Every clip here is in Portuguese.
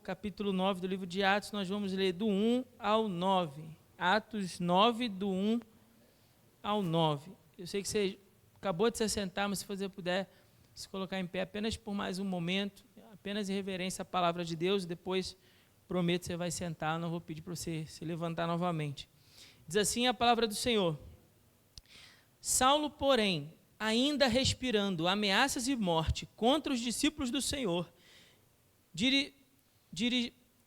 Capítulo 9 do livro de Atos, nós vamos ler do 1 ao 9. Atos 9, do 1 ao 9. Eu sei que você acabou de se assentar, mas se você puder se colocar em pé apenas por mais um momento, apenas em reverência à palavra de Deus, e depois prometo que você vai sentar, não vou pedir para você se levantar novamente. Diz assim a palavra do Senhor: Saulo, porém, ainda respirando ameaças e morte contra os discípulos do Senhor,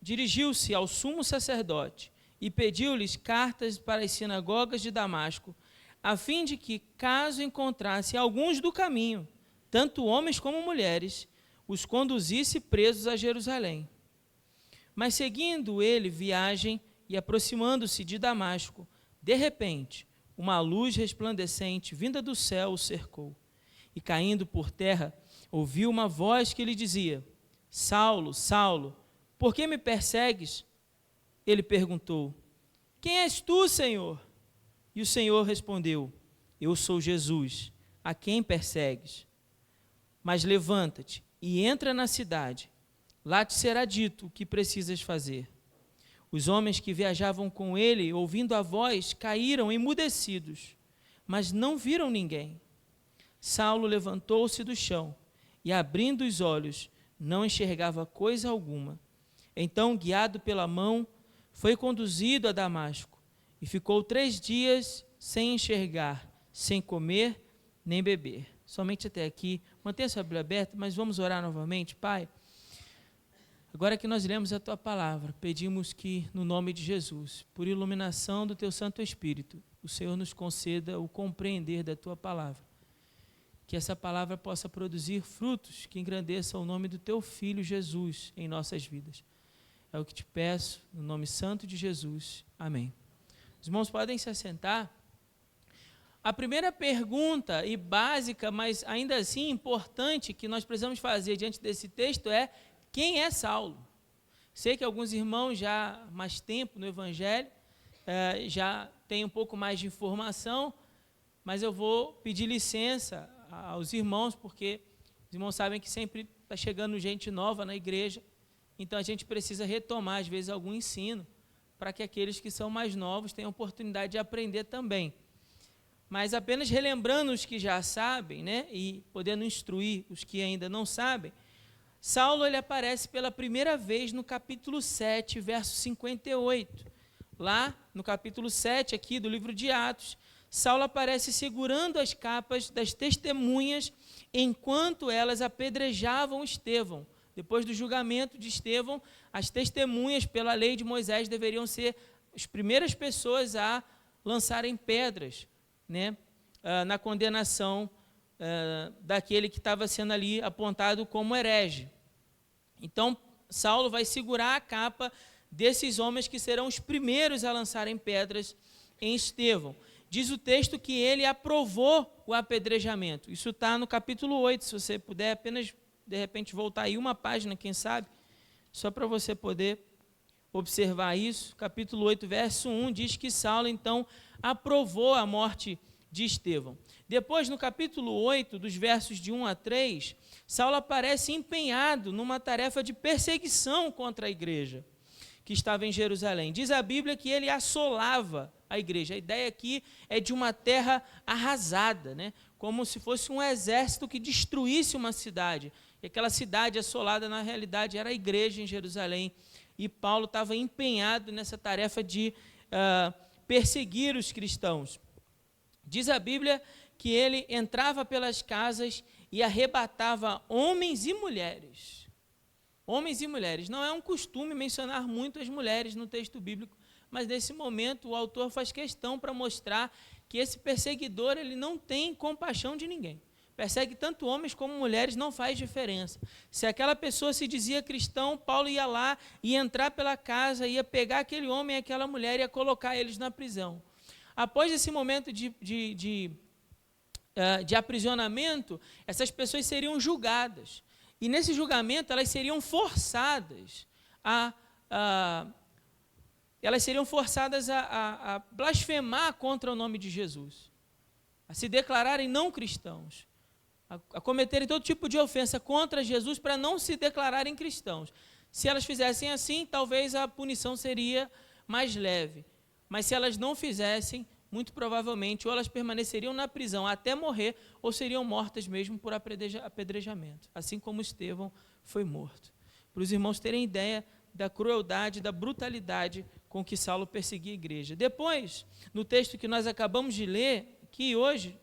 dirigiu-se ao sumo sacerdote e pediu-lhes cartas para as sinagogas de Damasco, a fim de que, caso encontrasse alguns do caminho, tanto homens como mulheres, os conduzisse presos a Jerusalém. Mas seguindo ele viagem e aproximando-se de Damasco, de repente, uma luz resplandecente vinda do céu o cercou. E caindo por terra, ouviu uma voz que lhe dizia: Saulo, Saulo, por que me persegues? Ele perguntou: Quem és tu, Senhor? E o Senhor respondeu: Eu sou Jesus, a quem persegues. Mas levanta-te e entra na cidade. Lá te será dito o que precisas fazer. Os homens que viajavam com ele, ouvindo a voz, caíram emudecidos, mas não viram ninguém. Saulo levantou-se do chão e, abrindo os olhos, não enxergava coisa alguma. Então, guiado pela mão, foi conduzido a Damasco e ficou 3 dias sem enxergar, sem comer nem beber. Somente até aqui. Mantenha sua Bíblia aberta, mas vamos orar novamente. Pai, agora que nós lemos a Tua palavra, pedimos que, no nome de Jesus, por iluminação do Teu Santo Espírito, o Senhor nos conceda o compreender da Tua palavra. Que essa palavra possa produzir frutos que engrandeçam o nome do Teu Filho Jesus em nossas vidas. É o que te peço, no nome santo de Jesus. Amém. Os irmãos podem se assentar. A primeira pergunta, e básica, mas ainda assim importante, que nós precisamos fazer diante desse texto é: quem é Saulo? Sei que alguns irmãos já há mais tempo no Evangelho, já têm um pouco mais de informação, mas eu vou pedir licença aos irmãos, porque os irmãos sabem que sempre está chegando gente nova na igreja, então a gente precisa retomar, às vezes, algum ensino, para que aqueles que são mais novos tenham oportunidade de aprender também. Mas apenas relembrando os que já sabem, né, e podendo instruir os que ainda não sabem, Saulo ele aparece pela primeira vez no capítulo 7, verso 58. Lá, no capítulo 7 aqui do livro de Atos, Saulo aparece segurando as capas das testemunhas enquanto elas apedrejavam Estevão. Depois do julgamento de Estevão, as testemunhas, pela lei de Moisés, deveriam ser as primeiras pessoas a lançarem pedras, né, na condenação daquele que estava sendo ali apontado como herege. Então, Saulo vai segurar a capa desses homens que serão os primeiros a lançarem pedras em Estevão. Diz o texto que ele aprovou o apedrejamento. Isso está no capítulo 8, se você puder apenas, de repente, voltar aí uma página, quem sabe, só para você poder observar isso. Capítulo 8, verso 1, diz que Saulo, então, aprovou a morte de Estevão. Depois, no capítulo 8, dos versos de 1 a 3, Saulo aparece empenhado numa tarefa de perseguição contra a igreja que estava em Jerusalém. Diz a Bíblia que ele assolava a igreja. A ideia aqui é de uma terra arrasada, né? Como se fosse um exército que destruísse uma cidade. E aquela cidade assolada, na realidade, era a igreja em Jerusalém. E Paulo estava empenhado nessa tarefa de perseguir os cristãos. Diz a Bíblia que ele entrava pelas casas e arrebatava homens e mulheres. Homens e mulheres. Não é um costume mencionar muito as mulheres no texto bíblico, mas nesse momento o autor faz questão para mostrar que esse perseguidor ele não tem compaixão de ninguém. Persegue tanto homens como mulheres, não faz diferença. Se aquela pessoa se dizia cristão, Paulo ia lá, ia entrar pela casa, ia pegar aquele homem e aquela mulher e ia colocar eles na prisão. Após esse momento de aprisionamento, essas pessoas seriam julgadas. E nesse julgamento, elas seriam forçadas a blasfemar contra o nome de Jesus, a se declararem não cristãos, a cometerem todo tipo de ofensa contra Jesus para não se declararem cristãos. Se elas fizessem assim, talvez a punição seria mais leve. Mas se elas não fizessem, muito provavelmente, ou elas permaneceriam na prisão até morrer, ou seriam mortas mesmo por apedrejamento, assim como Estevão foi morto. Para os irmãos terem ideia da crueldade, da brutalidade com que Saulo perseguia a igreja. Depois, no texto que nós acabamos de ler, que hoje,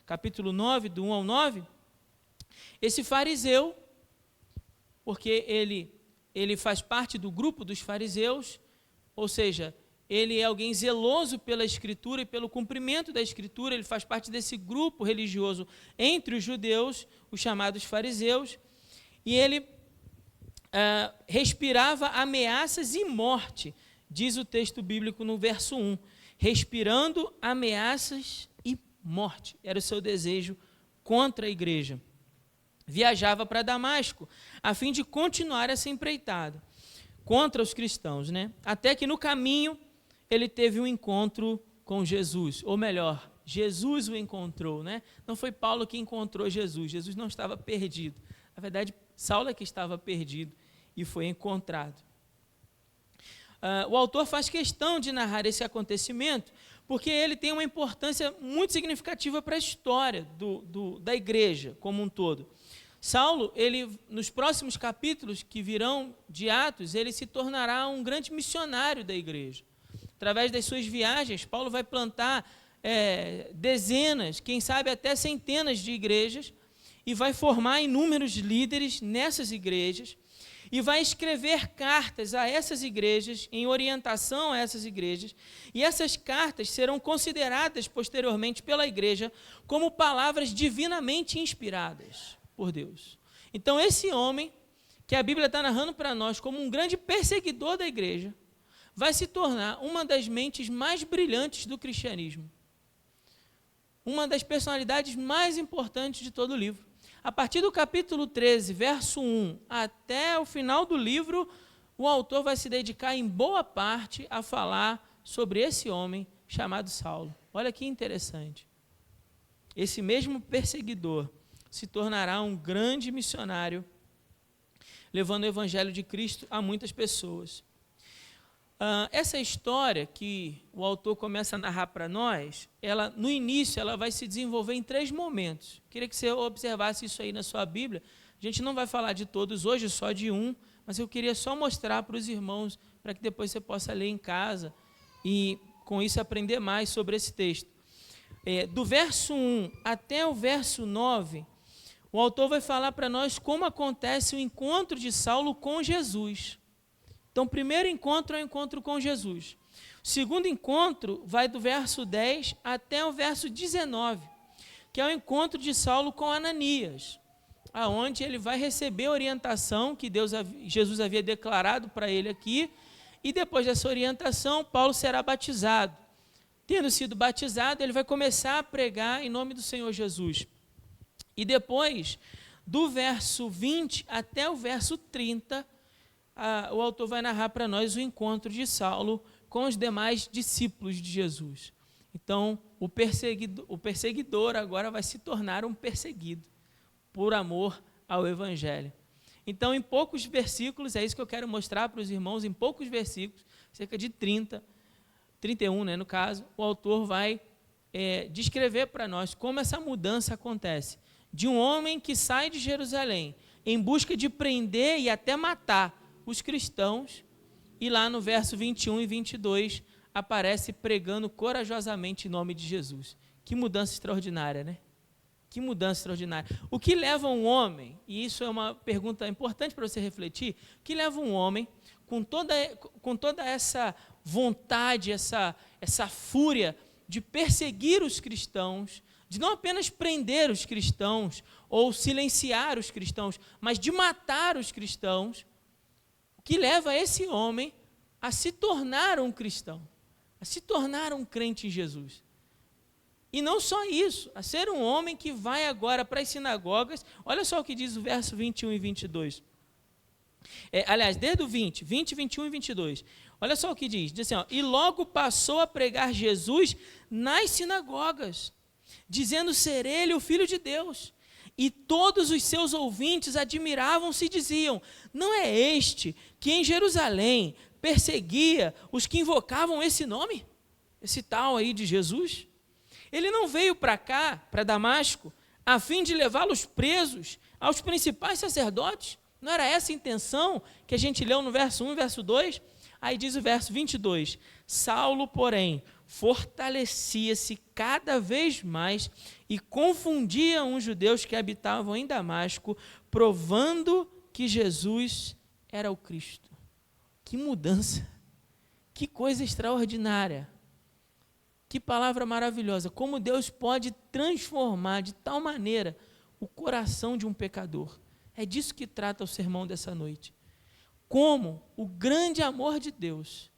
capítulo 9, do 1 ao 9, esse fariseu, porque ele faz parte do grupo dos fariseus, ou seja, ele é alguém zeloso pela Escritura e pelo cumprimento da Escritura, ele faz parte desse grupo religioso entre os judeus, os chamados fariseus, e ele respirava ameaças e morte, diz o texto bíblico no verso 1, respirando ameaças e morte, era o seu desejo contra a igreja. Viajava para Damasco, a fim de continuar essa empreitada contra os cristãos, Até que no caminho ele teve um encontro com Jesus, ou melhor, Jesus o encontrou, Não foi Paulo que encontrou Jesus, Jesus não estava perdido. Na verdade, Saulo é que estava perdido e foi encontrado. O autor faz questão de narrar esse acontecimento, porque ele tem uma importância muito significativa para a história da igreja como um todo. Saulo, nos próximos capítulos que virão de Atos, ele se tornará um grande missionário da igreja. Através das suas viagens, Paulo vai plantar dezenas, quem sabe até centenas de igrejas, e vai formar inúmeros líderes nessas igrejas, e vai escrever cartas a essas igrejas, em orientação a essas igrejas, e essas cartas serão consideradas posteriormente pela igreja como palavras divinamente inspiradas por Deus. Então, esse homem, que a Bíblia está narrando para nós como um grande perseguidor da igreja, vai se tornar uma das mentes mais brilhantes do cristianismo, uma das personalidades mais importantes de todo o livro. A partir do capítulo 13, verso 1, até o final do livro, o autor vai se dedicar em boa parte a falar sobre esse homem chamado Saulo. Olha que interessante. Esse mesmo perseguidor se tornará um grande missionário, levando o evangelho de Cristo a muitas pessoas. Essa história que o autor começa a narrar para nós, no início ela vai se desenvolver em 3 momentos. Queria que você observasse isso aí na sua Bíblia. A gente não vai falar de todos hoje, só de um, mas eu queria só mostrar para os irmãos, para que depois você possa ler em casa e com isso aprender mais sobre esse texto. Do verso 1 até o verso 9, o autor vai falar para nós como acontece o encontro de Saulo com Jesus. Então, o primeiro encontro é o encontro com Jesus. O segundo encontro vai do verso 10 até o verso 19, que é o encontro de Saulo com Ananias, aonde ele vai receber a orientação que Jesus havia declarado para ele aqui, e depois dessa orientação, Paulo será batizado. Tendo sido batizado, ele vai começar a pregar em nome do Senhor Jesus. E depois, do verso 20 até o verso 30, o autor vai narrar para nós o encontro de Saulo com os demais discípulos de Jesus. Então, o perseguidor agora vai se tornar um perseguido por amor ao Evangelho. Então, em poucos versículos, é isso que eu quero mostrar para os irmãos, em poucos versículos, cerca de 31, no caso, o autor vai descrever para nós como essa mudança acontece. De um homem que sai de Jerusalém em busca de prender e até matar os cristãos, e lá no verso 21 e 22, aparece pregando corajosamente em nome de Jesus. Que mudança extraordinária, Que mudança extraordinária. O que leva um homem, e isso é uma pergunta importante para você refletir, o que leva um homem com toda essa vontade, essa fúria de perseguir os cristãos, de não apenas prender os cristãos ou silenciar os cristãos, mas de matar os cristãos, que leva esse homem a se tornar um cristão, a se tornar um crente em Jesus. E não só isso, a ser um homem que vai agora para as sinagogas. Olha só o que diz o verso 21 e 22. Aliás, desde o 20, 21 e 22. Olha só o que diz assim, e logo passou a pregar Jesus nas sinagogas, dizendo ser ele o Filho de Deus. E todos os seus ouvintes admiravam-se e diziam: não é este que em Jerusalém perseguia os que invocavam esse nome? Esse tal aí de Jesus? Ele não veio para cá, para Damasco, a fim de levá-los presos aos principais sacerdotes? Não era essa a intenção que a gente leu no verso 1 e verso 2? Aí diz o verso 22, Saulo, porém, fortalecia-se cada vez mais e confundia os judeus que habitavam em Damasco, provando que Jesus era o Cristo. Que mudança, que coisa extraordinária, que palavra maravilhosa, como Deus pode transformar de tal maneira o coração de um pecador. É disso que trata o sermão dessa noite. Como o grande amor de Deus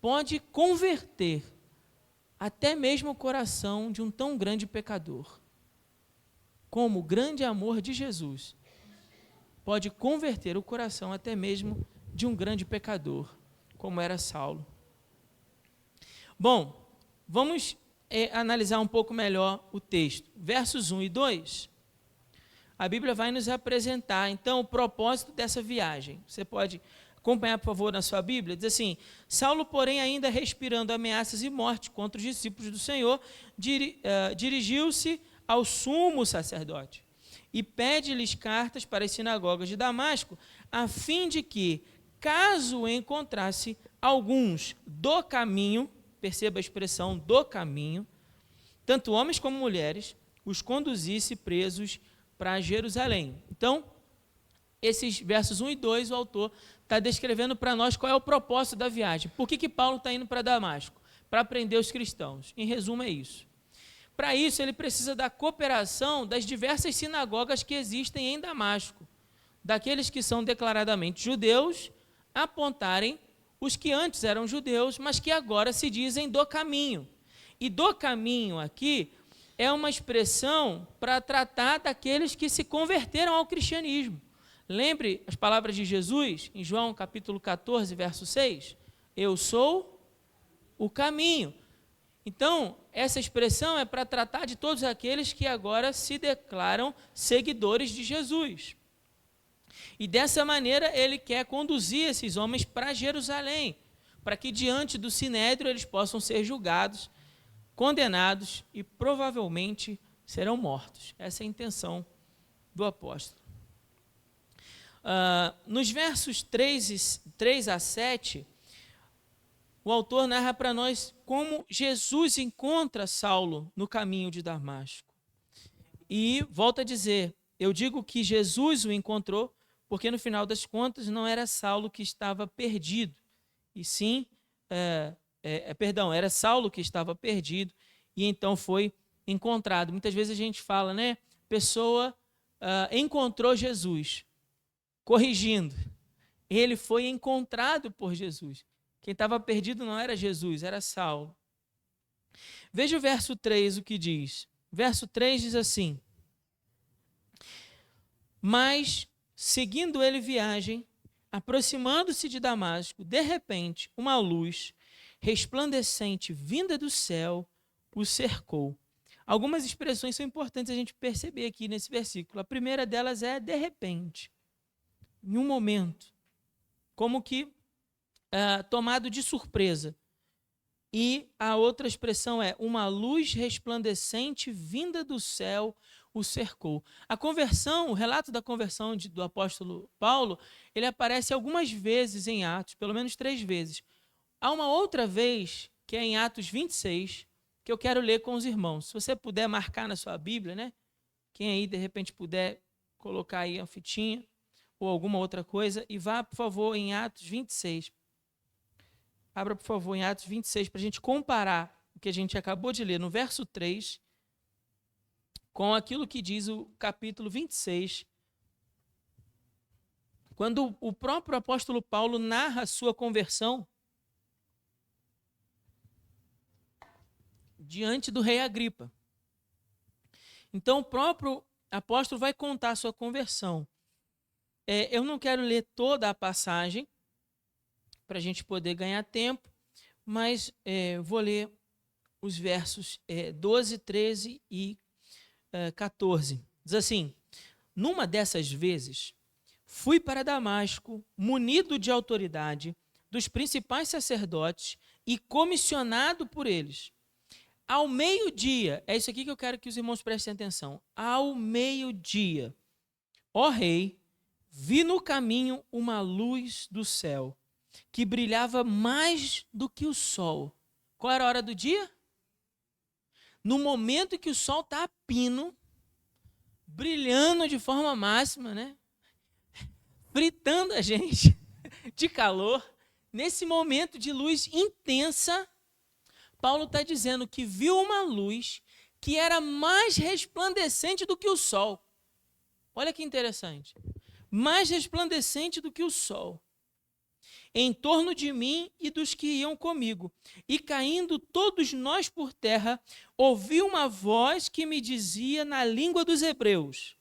pode converter até mesmo o coração de um tão grande pecador. Como o grande amor de Jesus pode converter o coração até mesmo de um grande pecador, como era Saulo. Bom, vamos analisar um pouco melhor o texto. Versos 1 e 2, a Bíblia vai nos apresentar, então, o propósito dessa viagem. Você pode acompanhar, por favor, na sua Bíblia. Diz assim, Saulo, porém, ainda respirando ameaças e morte contra os discípulos do Senhor, dirigiu-se ao sumo sacerdote e pede-lhes cartas para as sinagogas de Damasco, a fim de que, caso encontrasse alguns do caminho, perceba a expressão do caminho, tanto homens como mulheres, os conduzisse presos para Jerusalém. Então, esses versos 1 e 2, o autor está descrevendo para nós qual é o propósito da viagem. Por que Paulo está indo para Damasco? Para prender os cristãos. Em resumo, é isso. Para isso, ele precisa da cooperação das diversas sinagogas que existem em Damasco, daqueles que são declaradamente judeus, apontarem os que antes eram judeus, mas que agora se dizem do caminho. E do caminho aqui é uma expressão para tratar daqueles que se converteram ao cristianismo. Lembre as palavras de Jesus em João capítulo 14, verso 6? Eu sou o caminho. Então, essa expressão é para tratar de todos aqueles que agora se declaram seguidores de Jesus. E dessa maneira ele quer conduzir esses homens para Jerusalém, para que diante do Sinédrio eles possam ser julgados, condenados e provavelmente serão mortos. Essa é a intenção do apóstolo. Nos versos 3 a 7, o autor narra para nós como Jesus encontra Saulo no caminho de Damasco. E volta a dizer, eu digo que Jesus o encontrou, porque no final das contas não era Saulo que estava perdido, e sim, era Saulo que estava perdido e então foi encontrado. Muitas vezes a gente fala, né? Pessoa encontrou Jesus, corrigindo. Ele foi encontrado por Jesus. Quem estava perdido não era Jesus, era Saulo. Veja o verso 3, o que diz. Verso 3 diz assim: mas, seguindo ele viagem, aproximando-se de Damasco, de repente, uma luz resplandecente vinda do céu o cercou. Algumas expressões são importantes a gente perceber aqui nesse versículo. A primeira delas é de repente, em um momento, como que tomado de surpresa. E a outra expressão é uma luz resplandecente vinda do céu o cercou. A conversão, o relato da conversão do apóstolo Paulo, ele aparece algumas vezes em Atos, pelo menos 3 vezes. Há uma outra vez, que é em Atos 26, que eu quero ler com os irmãos. Se você puder marcar na sua Bíblia, né? Quem aí, de repente, puder colocar aí a fitinha ou alguma outra coisa, e vá, por favor, em Atos 26. Abra, por favor, em Atos 26, para a gente comparar o que a gente acabou de ler no verso 3 com aquilo que diz o capítulo 26, quando o próprio apóstolo Paulo narra a sua conversão diante do rei Agripa. Então, o próprio apóstolo vai contar a sua conversão. Eu não quero ler toda a passagem, para a gente poder ganhar tempo, mas vou ler os versos 12, 13 e 14. Diz assim: numa dessas vezes, fui para Damasco, munido de autoridade dos principais sacerdotes e comissionado por eles. Ao meio-dia, é isso aqui que eu quero que os irmãos prestem atenção. Ao meio-dia, ó rei, vi no caminho uma luz do céu, que brilhava mais do que o sol. Qual era a hora do dia? No momento em que o sol está a pino, brilhando de forma máxima, né? Fritando a gente de calor, nesse momento de luz intensa, Paulo está dizendo que viu uma luz que era mais resplandecente do que o sol. Olha que interessante. Mais resplandecente do que o sol. Em torno de mim e dos que iam comigo. E caindo todos nós por terra, ouvi uma voz que me dizia na língua dos hebreus.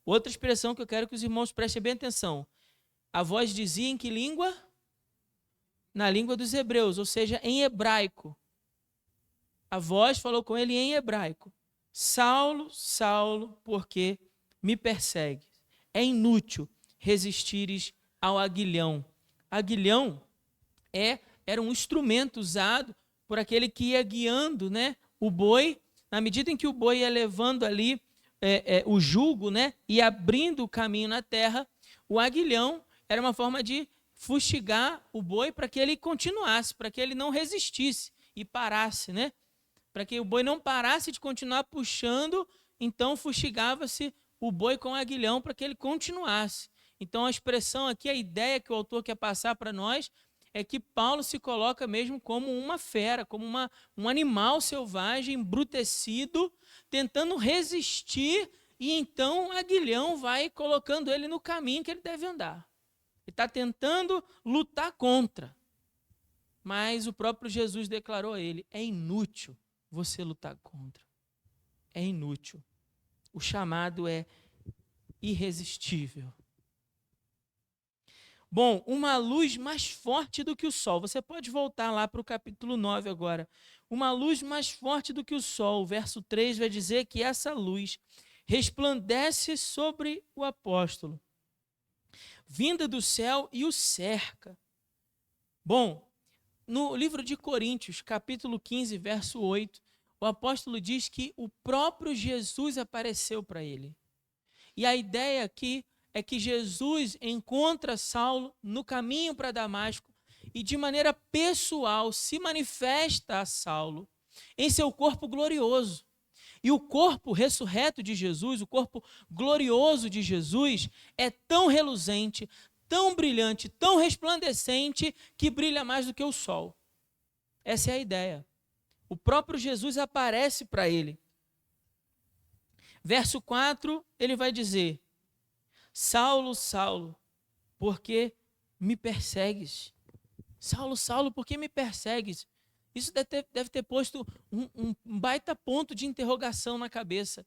Outra expressão que eu quero que os irmãos prestem bem atenção. A voz dizia em que língua? Na língua dos hebreus, ou seja, em hebraico. A voz falou com ele em hebraico. Saulo, Saulo, por que me persegues? É inútil resistires ao aguilhão. Aguilhão era um instrumento usado por aquele que ia guiando, né, o boi. Na medida em que o boi ia levando ali o jugo, né, e abrindo o caminho na terra, o aguilhão era uma forma de fustigar o boi para que ele continuasse, para que ele não resistisse e parasse, né? Para que o boi não parasse de continuar puxando, então fustigava-se o boi com o aguilhão para que ele continuasse. Então a expressão aqui, a ideia que o autor quer passar para nós é que Paulo se coloca mesmo como uma fera, como um animal selvagem, embrutecido, tentando resistir, e então o aguilhão vai colocando ele no caminho que ele deve andar. Ele está tentando lutar contra. Mas o próprio Jesus declarou a ele: é inútil você lutar contra. É inútil. O chamado é irresistível. Bom, uma luz mais forte do que o sol. Você pode voltar lá para o capítulo 9 agora. Uma luz mais forte do que o sol. O verso 3 vai dizer que essa luz resplandece sobre o apóstolo, vinda do céu, e o cerca. Bom, no livro de Coríntios, capítulo 15, verso 8, o apóstolo diz que o próprio Jesus apareceu para ele. E a ideia aqui é que Jesus encontra Saulo no caminho para Damasco e de maneira pessoal se manifesta a Saulo em seu corpo glorioso. E o corpo ressurreto de Jesus, o corpo glorioso de Jesus, é tão reluzente, tão brilhante, tão resplandecente, que brilha mais do que o sol. Essa é a ideia. O próprio Jesus aparece para ele. Verso 4, ele vai dizer: Saulo, Saulo, por que me persegues? Saulo, Saulo, por que me persegues? Isso deve ter posto um baita ponto de interrogação na cabeça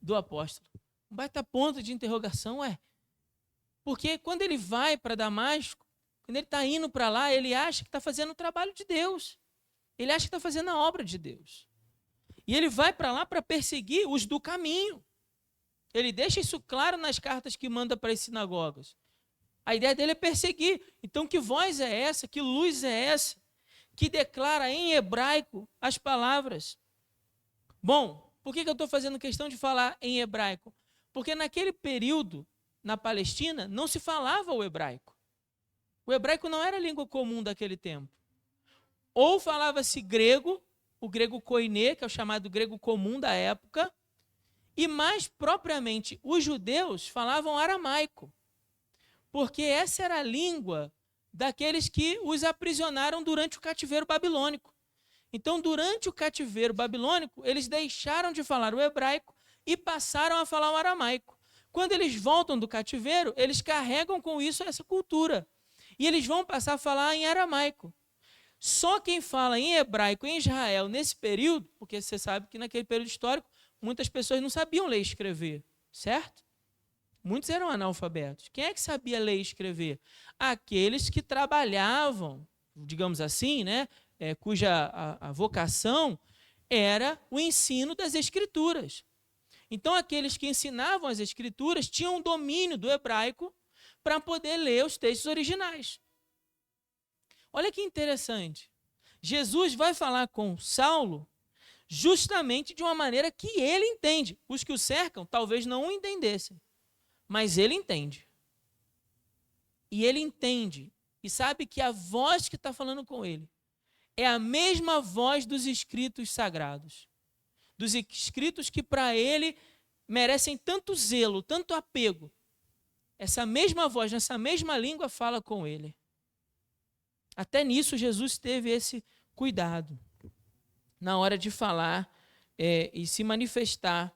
do apóstolo. Um baita ponto de interrogação, porque quando ele vai para Damasco, quando ele está indo para lá, ele acha que está fazendo o trabalho de Deus. Ele acha que está fazendo a obra de Deus. E ele vai para lá para perseguir os do caminho. Ele deixa isso claro nas cartas que manda para as sinagogas. A ideia dele é perseguir. Então, que voz é essa? Que luz é essa? Que declara em hebraico as palavras. Bom, por que eu estou fazendo questão de falar em hebraico? Porque naquele período, na Palestina, não se falava o hebraico. O hebraico não era a língua comum daquele tempo. Ou falava-se grego, o grego koiné, que é o chamado grego comum da época, e mais propriamente os judeus falavam aramaico, porque essa era a língua daqueles que os aprisionaram durante o cativeiro babilônico. Então, durante o cativeiro babilônico, eles deixaram de falar o hebraico e passaram a falar o aramaico. Quando eles voltam do cativeiro, eles carregam com isso essa cultura. E eles vão passar a falar em aramaico. Só quem fala em hebraico em Israel nesse período, porque você sabe que naquele período histórico, muitas pessoas não sabiam ler e escrever, certo? Muitos eram analfabetos. Quem é que sabia ler e escrever? Aqueles que trabalhavam, digamos assim, né, cuja a vocação era o ensino das Escrituras. Então, aqueles que ensinavam as Escrituras tinham domínio do hebraico para poder ler os textos originais. Olha que interessante. Jesus vai falar com Saulo justamente de uma maneira que ele entende. Os que o cercam talvez não o entendessem, mas ele entende. E ele entende e sabe que a voz que está falando com ele é a mesma voz dos escritos sagrados. Dos escritos que para ele merecem tanto zelo, tanto apego. Essa mesma voz, nessa mesma língua fala com ele. Até nisso Jesus teve esse cuidado na hora de falar e se manifestar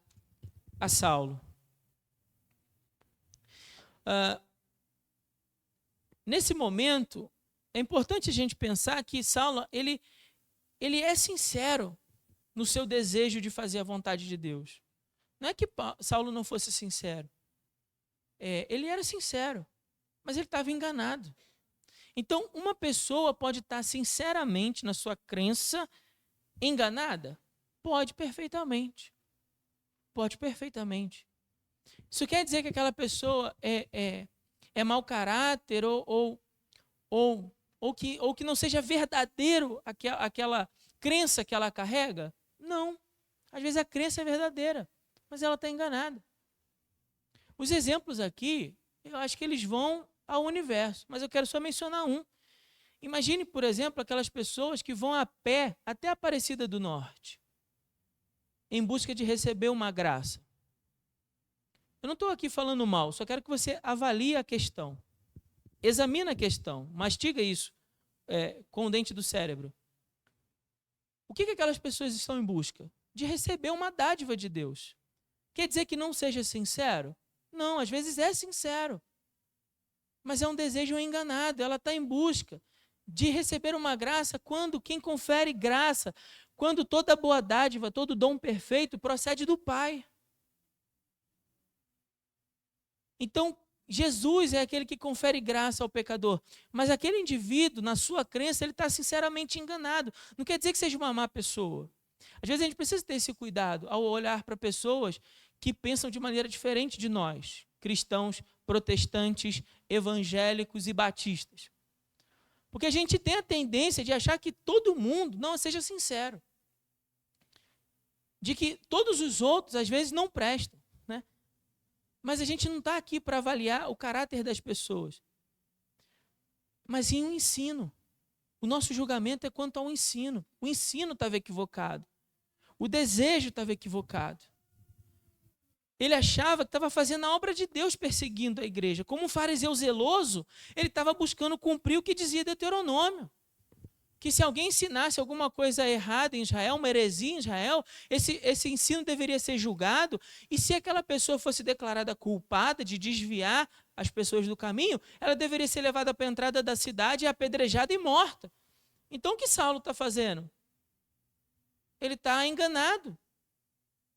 a Saulo. Nesse momento, é importante a gente pensar que Saulo, ele é sincero no seu desejo de fazer a vontade de Deus. Não é que Saulo não fosse sincero. Ele era sincero, mas ele estava enganado. Então, uma pessoa pode estar sinceramente na sua crença enganada? Pode perfeitamente. Pode perfeitamente. Isso quer dizer que aquela pessoa é mau caráter ou que não seja verdadeiro aquela crença que ela carrega? Não. Às vezes a crença é verdadeira, mas ela está enganada. Os exemplos aqui, eu acho que eles vão ao universo, mas eu quero só mencionar um. Imagine, por exemplo, aquelas pessoas que vão a pé até a Aparecida do Norte, em busca de receber uma graça. Eu não estou aqui falando mal, só quero que você avalie a questão. Examine a questão, mastiga isso com o dente do cérebro. O que aquelas pessoas estão em busca? De receber uma dádiva de Deus. Quer dizer que não seja sincero? Não, às vezes é sincero. Mas é um desejo enganado. Ela está em busca de receber uma graça quando quem confere graça, quando toda boa dádiva, todo dom perfeito procede do Pai. Então, Jesus é aquele que confere graça ao pecador. Mas aquele indivíduo, na sua crença, ele está sinceramente enganado. Não quer dizer que seja uma má pessoa. Às vezes a gente precisa ter esse cuidado ao olhar para pessoas que pensam de maneira diferente de nós, cristãos, protestantes, evangélicos e batistas. Porque a gente tem a tendência de achar que todo mundo não seja sincero. De que todos os outros, às vezes, não prestam. Né? Mas a gente não está aqui para avaliar o caráter das pessoas. Mas em um ensino. O nosso julgamento é quanto ao ensino. O ensino estava equivocado. O desejo estava equivocado. Ele achava que estava fazendo a obra de Deus perseguindo a igreja. Como um fariseu zeloso, ele estava buscando cumprir o que dizia Deuteronômio. Que se alguém ensinasse alguma coisa errada em Israel, uma heresia em Israel, esse ensino deveria ser julgado, e se aquela pessoa fosse declarada culpada de desviar as pessoas do caminho, ela deveria ser levada para a entrada da cidade, apedrejada e morta. Então o que Saulo está fazendo? Ele está enganado,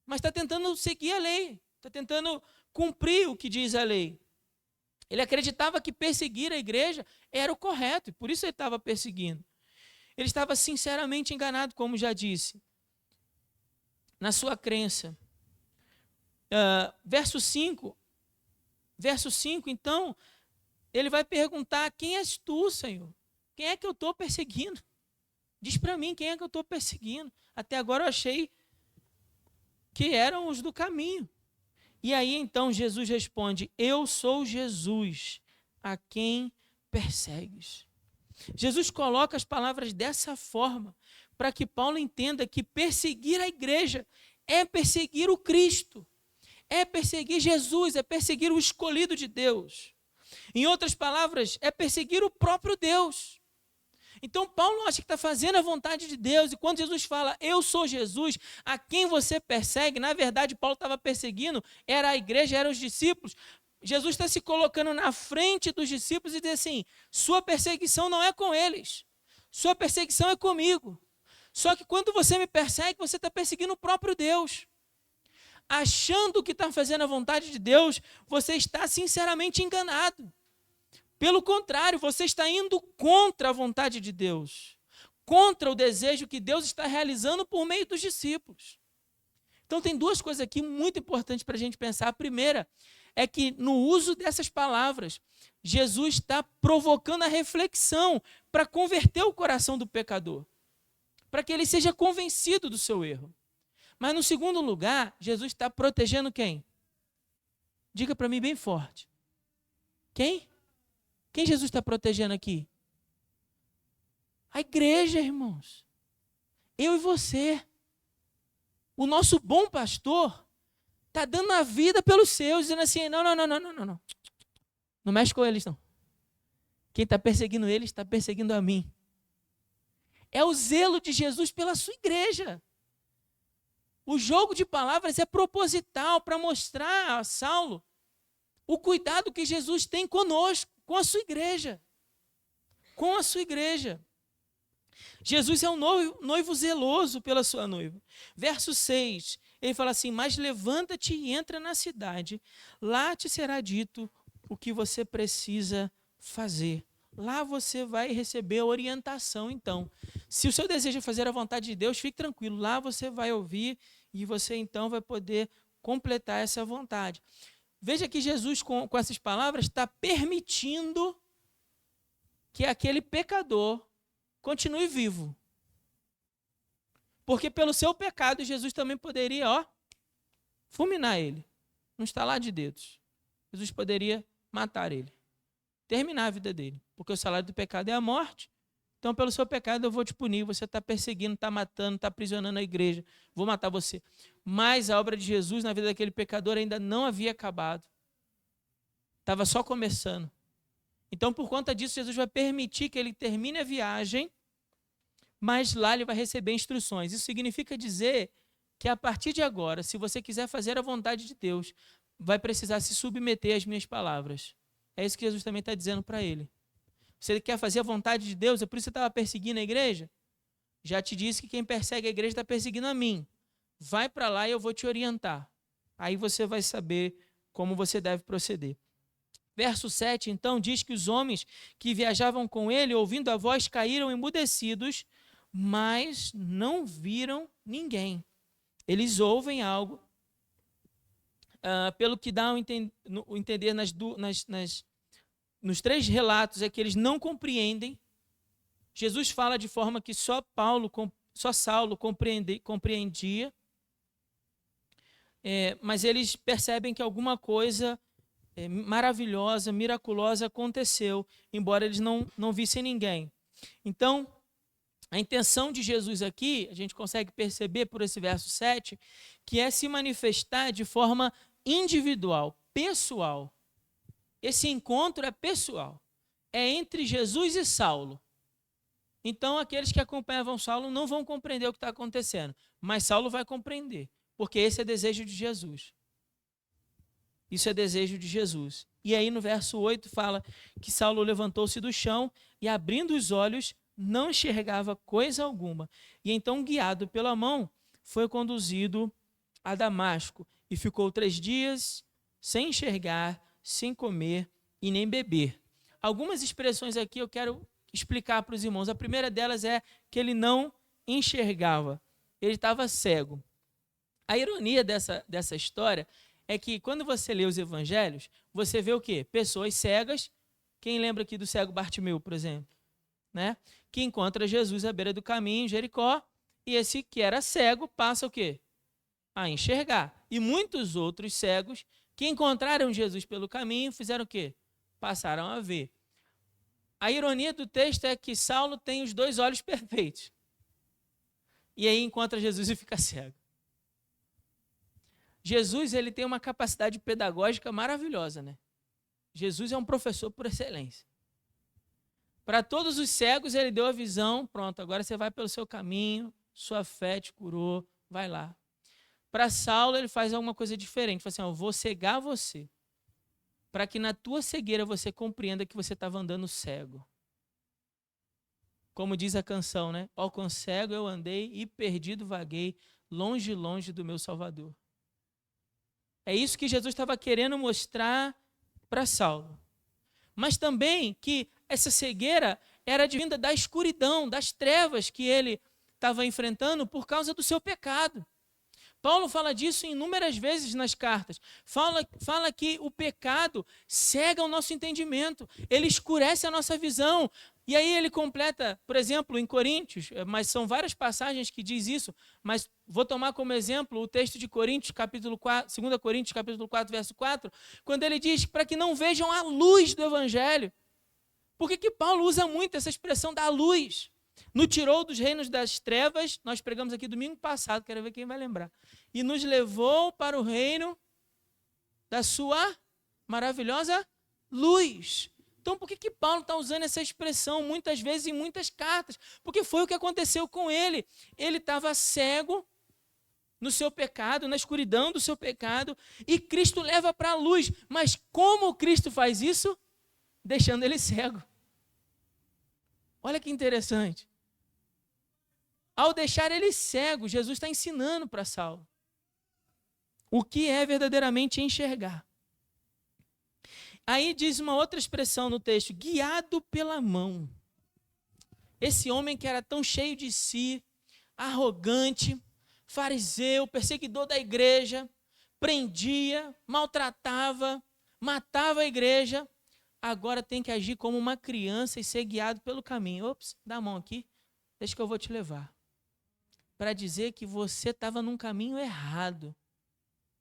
mas está tentando seguir a lei, está tentando cumprir o que diz a lei. Ele acreditava que perseguir a igreja era o correto, e por isso ele estava perseguindo. Ele estava sinceramente enganado, como já disse, na sua crença. Verso 5, então, ele vai perguntar: quem és tu, Senhor? Quem é que eu estou perseguindo? Diz para mim, quem é que eu estou perseguindo? Até agora eu achei que eram os do caminho. E aí, então, Jesus responde: eu sou Jesus, a quem persegues. Jesus coloca as palavras dessa forma, para que Paulo entenda que perseguir a igreja é perseguir o Cristo, é perseguir Jesus, é perseguir o escolhido de Deus. Em outras palavras, é perseguir o próprio Deus. Então, Paulo acha que está fazendo a vontade de Deus, e quando Jesus fala, eu sou Jesus, a quem você persegue, na verdade, Paulo estava perseguindo, era a igreja, eram os discípulos. Jesus está se colocando na frente dos discípulos e diz assim: sua perseguição não é com eles, sua perseguição é comigo. Só que quando você me persegue, você está perseguindo o próprio Deus. Achando que está fazendo a vontade de Deus, você está sinceramente enganado. Pelo contrário, você está indo contra a vontade de Deus, contra o desejo que Deus está realizando por meio dos discípulos. Então tem duas coisas aqui muito importantes para a gente pensar. A primeira é que no uso dessas palavras, Jesus está provocando a reflexão para converter o coração do pecador, para que ele seja convencido do seu erro. Mas no segundo lugar, Jesus está protegendo quem? Diga para mim bem forte. Quem? Quem Jesus está protegendo aqui? A igreja, irmãos. Eu e você. O nosso bom pastor está dando a vida pelos seus, dizendo assim, não. Não mexe com eles, não. Quem está perseguindo eles está perseguindo a mim. É o zelo de Jesus pela sua igreja. O jogo de palavras é proposital para mostrar a Saulo o cuidado que Jesus tem conosco, com a sua igreja. Com a sua igreja. Jesus é um noivo zeloso pela sua noiva. Verso 6, ele fala assim, mas levanta-te e entra na cidade, lá te será dito o que você precisa fazer. Lá você vai receber a orientação, então. Se o seu desejo é fazer a vontade de Deus, fique tranquilo, lá você vai ouvir e você então vai poder completar essa vontade. Veja que Jesus, com essas palavras, está permitindo que aquele pecador continue vivo. Porque pelo seu pecado, Jesus também poderia, fulminar ele. Um estalar de dedos. Jesus poderia matar ele. Terminar a vida dele. Porque o salário do pecado é a morte. Então, pelo seu pecado, eu vou te punir. Você está perseguindo, está matando, está aprisionando a igreja. Vou matar você. Mas a obra de Jesus na vida daquele pecador ainda não havia acabado. Estava só começando. Então, por conta disso, Jesus vai permitir que ele termine a viagem, mas lá ele vai receber instruções. Isso significa dizer que a partir de agora, se você quiser fazer a vontade de Deus, vai precisar se submeter às minhas palavras. É isso que Jesus também está dizendo para ele. Você quer fazer a vontade de Deus? É por isso que você estava perseguindo a igreja? Já te disse que quem persegue a igreja está perseguindo a mim. Vai para lá e eu vou te orientar. Aí você vai saber como você deve proceder. Verso 7, então, diz que os homens que viajavam com ele, ouvindo a voz, caíram emudecidos, mas não viram ninguém. Eles ouvem algo, pelo que dá o entender nos três relatos, é que eles não compreendem. Jesus fala de forma que só Saulo compreendia, mas eles percebem que alguma coisa maravilhosa, miraculosa aconteceu, embora eles não vissem ninguém. Então, a intenção de Jesus aqui, a gente consegue perceber por esse verso 7, que é se manifestar de forma individual, pessoal. Esse encontro é pessoal, é entre Jesus e Saulo. Então, aqueles que acompanhavam Saulo não vão compreender o que está acontecendo, mas Saulo vai compreender, porque esse é desejo de Jesus. Isso é desejo de Jesus. E aí no verso 8 fala que Saulo levantou-se do chão e, abrindo os olhos, não enxergava coisa alguma. E então, guiado pela mão, foi conduzido a Damasco e ficou 3 dias sem enxergar, sem comer e nem beber. Algumas expressões aqui eu quero explicar para os irmãos. A primeira delas é que ele não enxergava. Ele estava cego. A ironia dessa história é que quando você lê os evangelhos, você vê o quê? Pessoas cegas. Quem lembra aqui do cego Bartimeu, por exemplo? Né? Que encontra Jesus à beira do caminho, em Jericó, e esse que era cego passa o quê? A enxergar. E muitos outros cegos que encontraram Jesus pelo caminho fizeram o quê? Passaram a ver. A ironia do texto é que Saulo tem os 2 olhos perfeitos. E aí encontra Jesus e fica cego. Jesus, ele tem uma capacidade pedagógica maravilhosa, né? Jesus é um professor por excelência. Para todos os cegos, ele deu a visão, pronto, agora você vai pelo seu caminho, sua fé te curou, vai lá. Para Saulo, ele faz alguma coisa diferente, fala assim, eu vou cegar você, para que na tua cegueira você compreenda que você estava andando cego. Como diz a canção, né? Ó, quão cego eu andei e perdido vaguei, longe, longe do meu Salvador. É isso que Jesus estava querendo mostrar para Saulo. Mas também que essa cegueira era advinda da escuridão, das trevas que ele estava enfrentando por causa do seu pecado. Paulo fala disso inúmeras vezes nas cartas. Fala que o pecado cega o nosso entendimento, ele escurece a nossa visão. E aí ele completa, por exemplo, em Coríntios, mas são várias passagens que diz isso, mas vou tomar como exemplo o texto de Coríntios, capítulo 4, 2 Coríntios, capítulo 4, verso 4, quando ele diz para que não vejam a luz do evangelho. Por que Paulo usa muito essa expressão da luz? Nos tirou dos reinos das trevas, nós pregamos aqui domingo passado, quero ver quem vai lembrar, e nos levou para o reino da sua maravilhosa luz. Então, por que Paulo está usando essa expressão muitas vezes em muitas cartas? Porque foi o que aconteceu com ele. Ele estava cego no seu pecado, na escuridão do seu pecado, e Cristo leva para a luz. Mas como Cristo faz isso? Deixando ele cego. Olha que interessante. Ao deixar ele cego, Jesus está ensinando para Saulo o que é verdadeiramente enxergar. Aí diz uma outra expressão no texto, guiado pela mão. Esse homem que era tão cheio de si, arrogante, fariseu, perseguidor da igreja, prendia, maltratava, matava a igreja, agora tem que agir como uma criança e ser guiado pelo caminho. Ops, dá a mão aqui, deixa que eu vou te levar. Para dizer que você estava num caminho errado.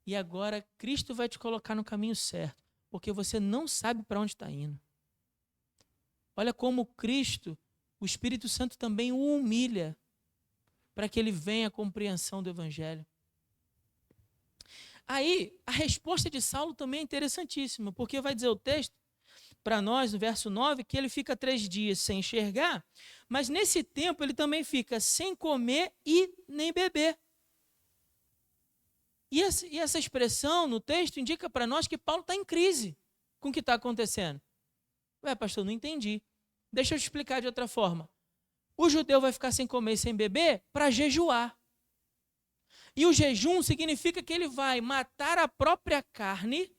E agora Cristo vai te colocar no caminho certo. Porque você não sabe para onde está indo. Olha como Cristo, o Espírito Santo também o humilha. Para que ele venha à compreensão do Evangelho. Aí, a resposta de Saulo também é interessantíssima. Porque vai dizer o texto, para nós, no verso 9, que ele fica 3 dias sem enxergar, mas nesse tempo ele também fica sem comer e nem beber. E essa expressão no texto indica para nós que Paulo está em crise com o que está acontecendo. Ué, pastor, não entendi. Deixa eu te explicar de outra forma. O judeu vai ficar sem comer e sem beber para jejuar. E o jejum significa que ele vai matar a própria carne,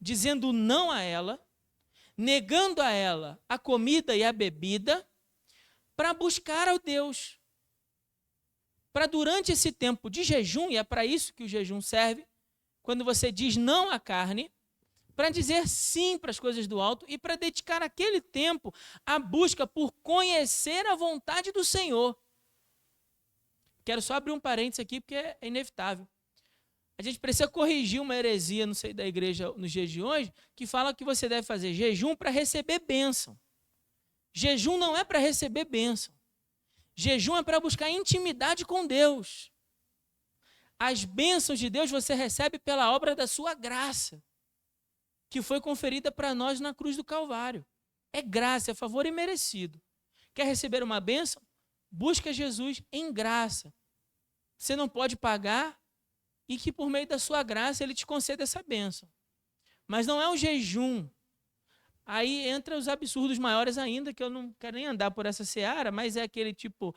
dizendo não a ela, negando a ela a comida e a bebida, para buscar ao Deus. Para durante esse tempo de jejum, e é para isso que o jejum serve, quando você diz não à carne, para dizer sim para as coisas do alto e para dedicar aquele tempo à busca por conhecer a vontade do Senhor. Quero só abrir um parênteses aqui, porque é inevitável. A gente precisa corrigir uma heresia, não sei, da igreja nos dias de hoje, que fala que você deve fazer jejum para receber bênção. Jejum não é para receber bênção. Jejum é para buscar intimidade com Deus. As bênçãos de Deus você recebe pela obra da sua graça, que foi conferida para nós na cruz do Calvário. É graça, é favor imerecido. Quer receber uma bênção? Busca Jesus em graça. Você não pode pagar e que por meio da sua graça ele te conceda essa bênção. Mas não é um jejum. Aí entra os absurdos maiores ainda, que eu não quero nem andar por essa seara, mas é aquele tipo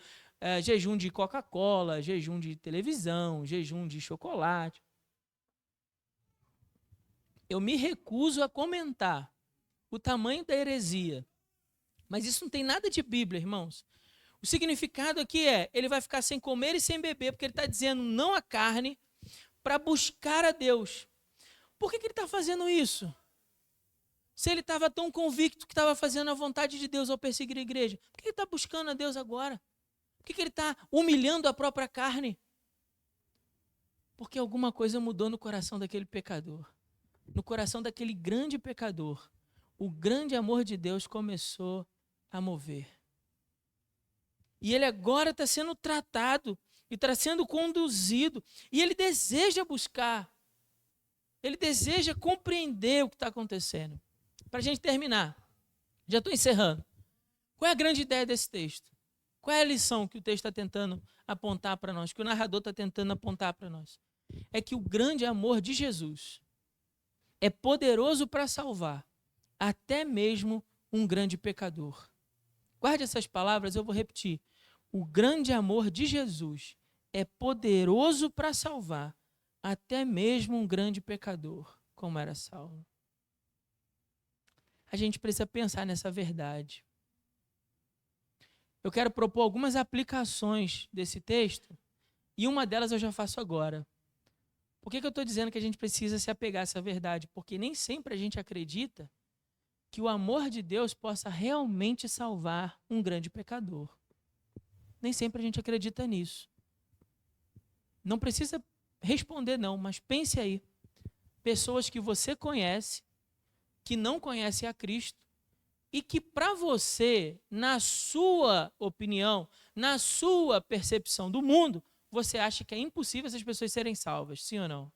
jejum de Coca-Cola, jejum de televisão, jejum de chocolate. Eu me recuso a comentar o tamanho da heresia, mas isso não tem nada de Bíblia, irmãos. O significado aqui é, ele vai ficar sem comer e sem beber, porque ele está dizendo não à carne, para buscar a Deus. Por que ele está fazendo isso? Se ele estava tão convicto que estava fazendo a vontade de Deus ao perseguir a igreja, por que ele está buscando a Deus agora? Por que ele está humilhando a própria carne? Porque alguma coisa mudou no coração daquele pecador. No coração daquele grande pecador. O grande amor de Deus começou a mover. E ele agora está sendo tratado e está sendo conduzido. E ele deseja buscar. Ele deseja compreender o que está acontecendo. Para a gente terminar, já estou encerrando. Qual é a grande ideia desse texto? Qual é a lição que o texto está tentando apontar para nós, que o narrador está tentando apontar para nós? É que o grande amor de Jesus é poderoso para salvar até mesmo um grande pecador. Guarde essas palavras, eu vou repetir. O grande amor de Jesus é poderoso para salvar até mesmo um grande pecador, como era Saulo. A gente precisa pensar nessa verdade. Eu quero propor algumas aplicações desse texto, e uma delas eu já faço agora. Por que eu estou dizendo que a gente precisa se apegar a essa verdade? Porque nem sempre a gente acredita que o amor de Deus possa realmente salvar um grande pecador. Nem sempre a gente acredita nisso. Não precisa responder não, mas pense aí. Pessoas que você conhece, que não conhecem a Cristo, e que para você, na sua opinião, na sua percepção do mundo, você acha que é impossível essas pessoas serem salvas, sim ou não?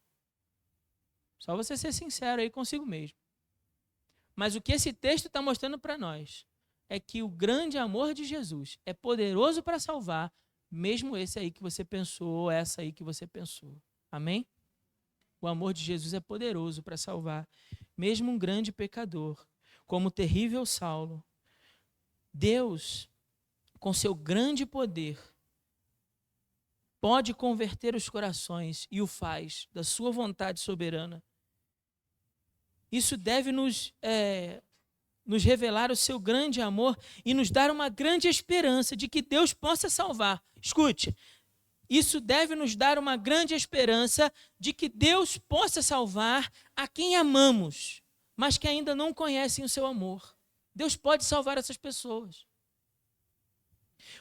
Só você ser sincero aí consigo mesmo. Mas o que esse texto está mostrando para nós é que o grande amor de Jesus é poderoso para salvar, mesmo esse aí que você pensou, essa aí que você pensou. Amém? O amor de Jesus é poderoso para salvar, mesmo um grande pecador, como o terrível Saulo. Deus, com seu grande poder, pode converter os corações e o faz da sua vontade soberana. Isso deve nos revelar o seu grande amor e nos dar uma grande esperança de que Deus possa salvar. Escute, isso deve nos dar uma grande esperança de que Deus possa salvar a quem amamos, mas que ainda não conhecem o seu amor. Deus pode salvar essas pessoas.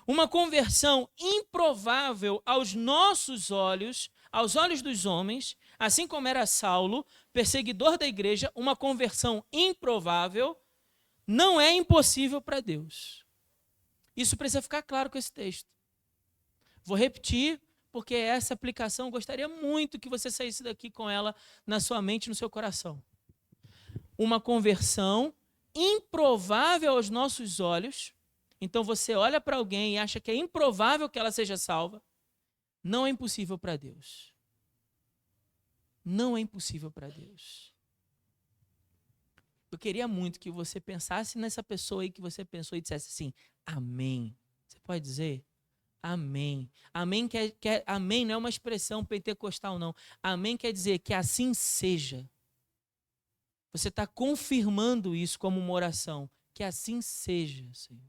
Uma conversão improvável aos nossos olhos, aos olhos dos homens, assim como era Saulo, perseguidor da igreja, uma conversão improvável, não é impossível para Deus. Isso precisa ficar claro com esse texto. Vou repetir, porque essa aplicação eu gostaria muito que você saísse daqui com ela na sua mente e no seu coração. Uma conversão improvável aos nossos olhos. Então você olha para alguém e acha que é improvável que ela seja salva. Não é impossível para Deus. Não é impossível para Deus. Eu queria muito que você pensasse nessa pessoa aí que você pensou e dissesse assim, amém. Você pode dizer? Amém. Amém, amém não é uma expressão pentecostal, não. Amém quer dizer que assim seja. Você está confirmando isso como uma oração. Que assim seja, Senhor.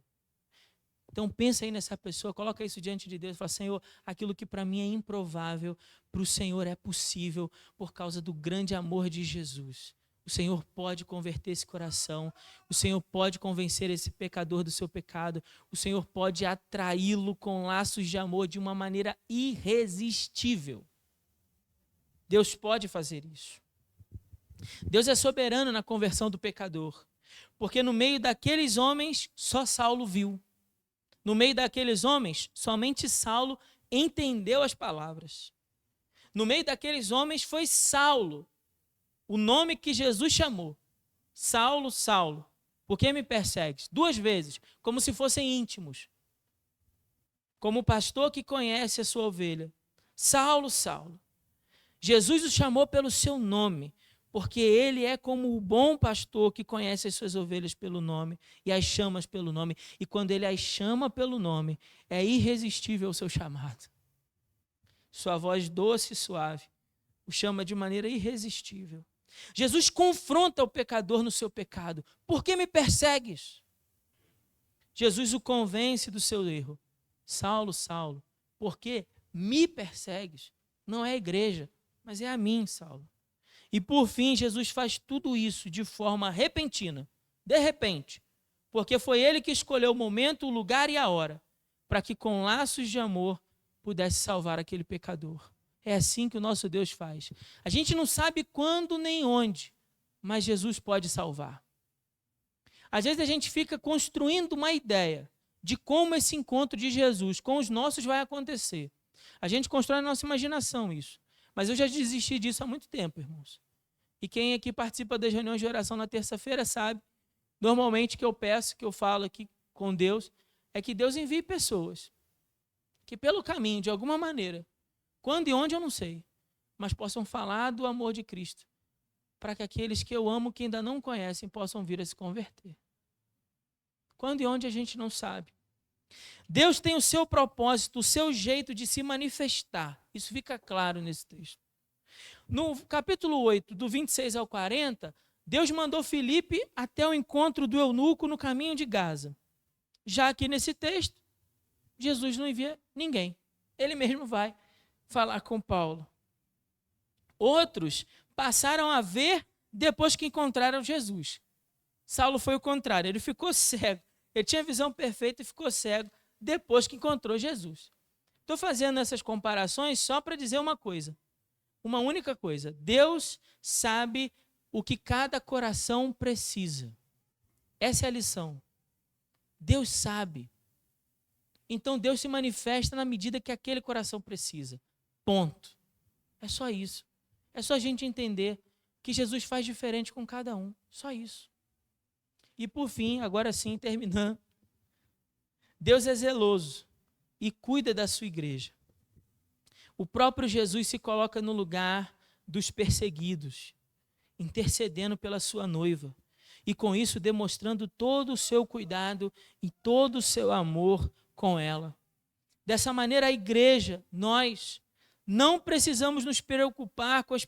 Então pensa aí nessa pessoa, coloca isso diante de Deus e fala, Senhor, aquilo que para mim é improvável, para o Senhor é possível por causa do grande amor de Jesus. O Senhor pode converter esse coração, o Senhor pode convencer esse pecador do seu pecado, o Senhor pode atraí-lo com laços de amor de uma maneira irresistível. Deus pode fazer isso. Deus é soberano na conversão do pecador, porque no meio daqueles homens só Saulo viu. No meio daqueles homens, somente Saulo entendeu as palavras. No meio daqueles homens foi Saulo, o nome que Jesus chamou. Saulo, Saulo, por que me persegues? 2 vezes, como se fossem íntimos. Como o pastor que conhece a sua ovelha. Saulo, Saulo. Jesus o chamou pelo seu nome, porque ele é como o bom pastor que conhece as suas ovelhas pelo nome e as chama pelo nome. E quando ele as chama pelo nome, é irresistível o seu chamado. Sua voz doce e suave o chama de maneira irresistível. Jesus confronta o pecador no seu pecado. Por que me persegues? Jesus o convence do seu erro. Saulo, Saulo, por que me persegues? Não é a igreja, mas é a mim, Saulo. E por fim, Jesus faz tudo isso de forma repentina, de repente, porque foi ele que escolheu o momento, o lugar e a hora, para que com laços de amor pudesse salvar aquele pecador. É assim que o nosso Deus faz. A gente não sabe quando nem onde, mas Jesus pode salvar. Às vezes a gente fica construindo uma ideia de como esse encontro de Jesus com os nossos vai acontecer. A gente constrói na nossa imaginação isso. Mas eu já desisti disso há muito tempo, irmãos. E quem aqui participa das reuniões de oração na terça-feira sabe, normalmente que eu peço, que eu falo aqui com Deus, é que Deus envie pessoas que pelo caminho, de alguma maneira, quando e onde eu não sei, mas possam falar do amor de Cristo, para que aqueles que eu amo, que ainda não conhecem, possam vir a se converter. Quando e onde a gente não sabe. Deus tem o seu propósito, o seu jeito de se manifestar. Isso fica claro nesse texto. No capítulo 8, do 26 ao 40, Deus mandou Filipe até o encontro do eunuco no caminho de Gaza. Já aqui nesse texto, Jesus não envia ninguém. Ele mesmo vai falar com Paulo. Outros passaram a ver depois que encontraram Jesus. Saulo foi o contrário, ele ficou cego. Ele tinha visão perfeita e ficou cego depois que encontrou Jesus. Estou fazendo essas comparações só para dizer uma coisa, uma única coisa. Deus sabe o que cada coração precisa. Essa é a lição. Deus sabe. Então Deus se manifesta na medida que aquele coração precisa. Ponto. É só isso. É só a gente entender que Jesus faz diferente com cada um. Só isso. E por fim, agora sim, terminando. Deus é zeloso e cuida da sua igreja. O próprio Jesus se coloca no lugar dos perseguidos, intercedendo pela sua noiva. E com isso demonstrando todo o seu cuidado e todo o seu amor com ela. Dessa maneira, a igreja, nós, não precisamos nos preocupar com as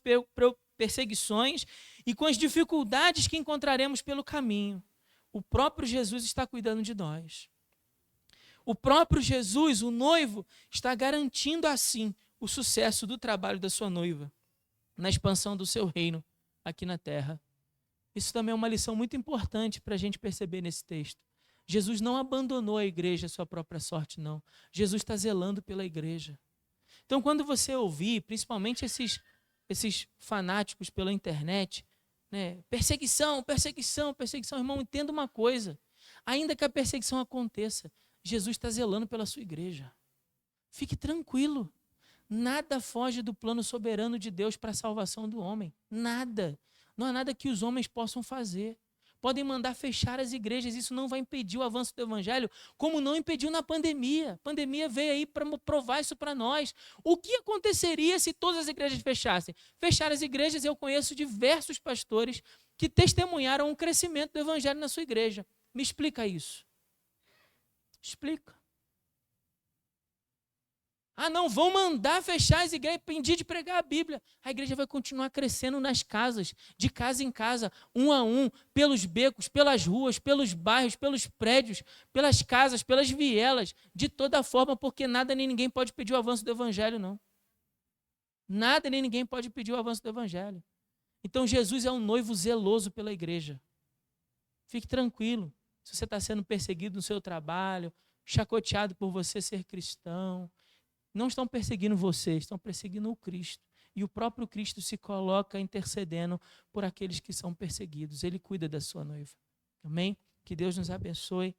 perseguições e com as dificuldades que encontraremos pelo caminho. O próprio Jesus está cuidando de nós. O próprio Jesus, o noivo, está garantindo assim o sucesso do trabalho da sua noiva, na expansão do seu reino aqui na terra. Isso também é uma lição muito importante para a gente perceber nesse texto. Jesus não abandonou a igreja à sua própria sorte, não. Jesus está zelando pela igreja. Então, quando você ouvir, principalmente esses fanáticos pela internet, né, perseguição, perseguição, perseguição, irmão, entenda uma coisa. Ainda que a perseguição aconteça, Jesus está zelando pela sua igreja. Fique tranquilo. Nada foge do plano soberano de Deus para a salvação do homem. Nada. Não há nada que os homens possam fazer. Podem mandar fechar as igrejas, isso não vai impedir o avanço do evangelho, como não impediu na pandemia. A pandemia veio aí para provar isso para nós. O que aconteceria se todas as igrejas fechassem? Fechar as igrejas, eu conheço diversos pastores que testemunharam um crescimento do evangelho na sua igreja. Me explica isso. Explica. Ah, não, vão mandar fechar as igrejas, impedir de pregar a Bíblia. A igreja vai continuar crescendo nas casas, de casa em casa, um a um, pelos becos, pelas ruas, pelos bairros, pelos prédios, pelas casas, pelas vielas, de toda forma, porque nada nem ninguém pode pedir o avanço do evangelho, não. Nada nem ninguém pode pedir o avanço do evangelho. Então Jesus é um noivo zeloso pela igreja. Fique tranquilo, se você está sendo perseguido no seu trabalho, chacoteado por você ser cristão, não estão perseguindo você, estão perseguindo o Cristo. E o próprio Cristo se coloca intercedendo por aqueles que são perseguidos. Ele cuida da sua noiva. Amém? Que Deus nos abençoe.